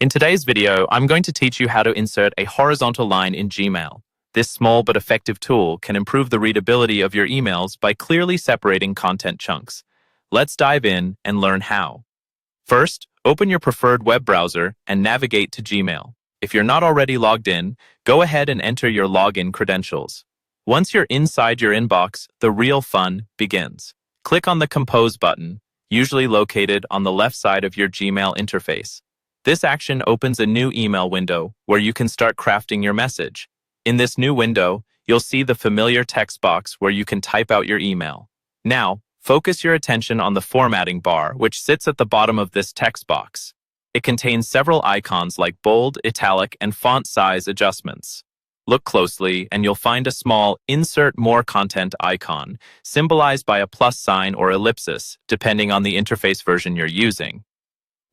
In today's video, I'm going to teach you how to insert a horizontal line in Gmail. This small but effective tool can improve the readability of your emails by clearly separating content chunks. Let's dive in and learn how. First, open your preferred web browser and navigate to Gmail. If you're not already logged in, go ahead and enter your login credentials. Once you're inside your inbox, the real fun begins. Click on the Compose button, usually located on the left side of your Gmail interface. This action opens a new email window where you can start crafting your message. In this new window, you'll see the familiar text box where you can type out your email. Now, focus your attention on the formatting bar, which sits at the bottom of this text box. It contains several icons like bold, italic, and font size adjustments. Look closely, and you'll find a small Insert More Content icon, symbolized by a plus sign or ellipsis, depending on the interface version you're using.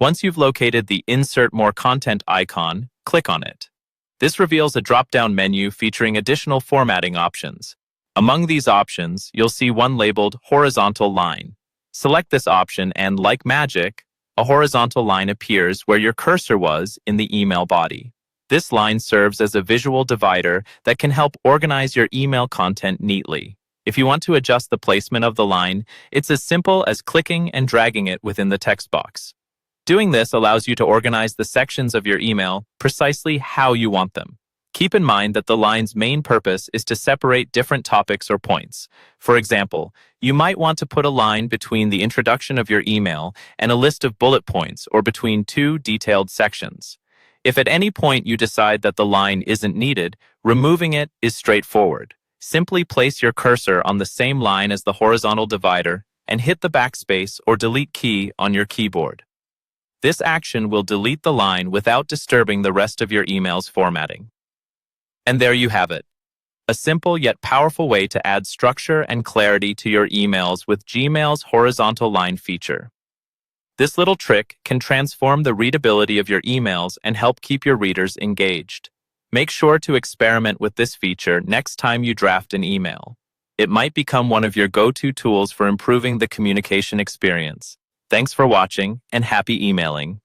Once you've located the Insert More Content icon, click on it. This reveals a drop-down menu featuring additional formatting options. Among these options, you'll see one labeled Horizontal Line. Select this option and, like magic, a horizontal line appears where your cursor was in the email body. This line serves as a visual divider that can help organize your email content neatly. If you want to adjust the placement of the line, it's as simple as clicking and dragging it within the text box. Doing this allows you to organize the sections of your email precisely how you want them. Keep in mind that the line's main purpose is to separate different topics or points. For example, you might want to put a line between the introduction of your email and a list of bullet points or between two detailed sections. If at any point you decide that the line isn't needed, removing it is straightforward. Simply place your cursor on the same line as the horizontal divider and hit the backspace or delete key on your keyboard. This action will delete the line without disturbing the rest of your email's formatting. And there you have it. A simple yet powerful way to add structure and clarity to your emails with Gmail's horizontal line feature. This little trick can transform the readability of your emails and help keep your readers engaged. Make sure to experiment with this feature next time you draft an email. It might become one of your go-to tools for improving the communication experience. Thanks for watching, and happy emailing.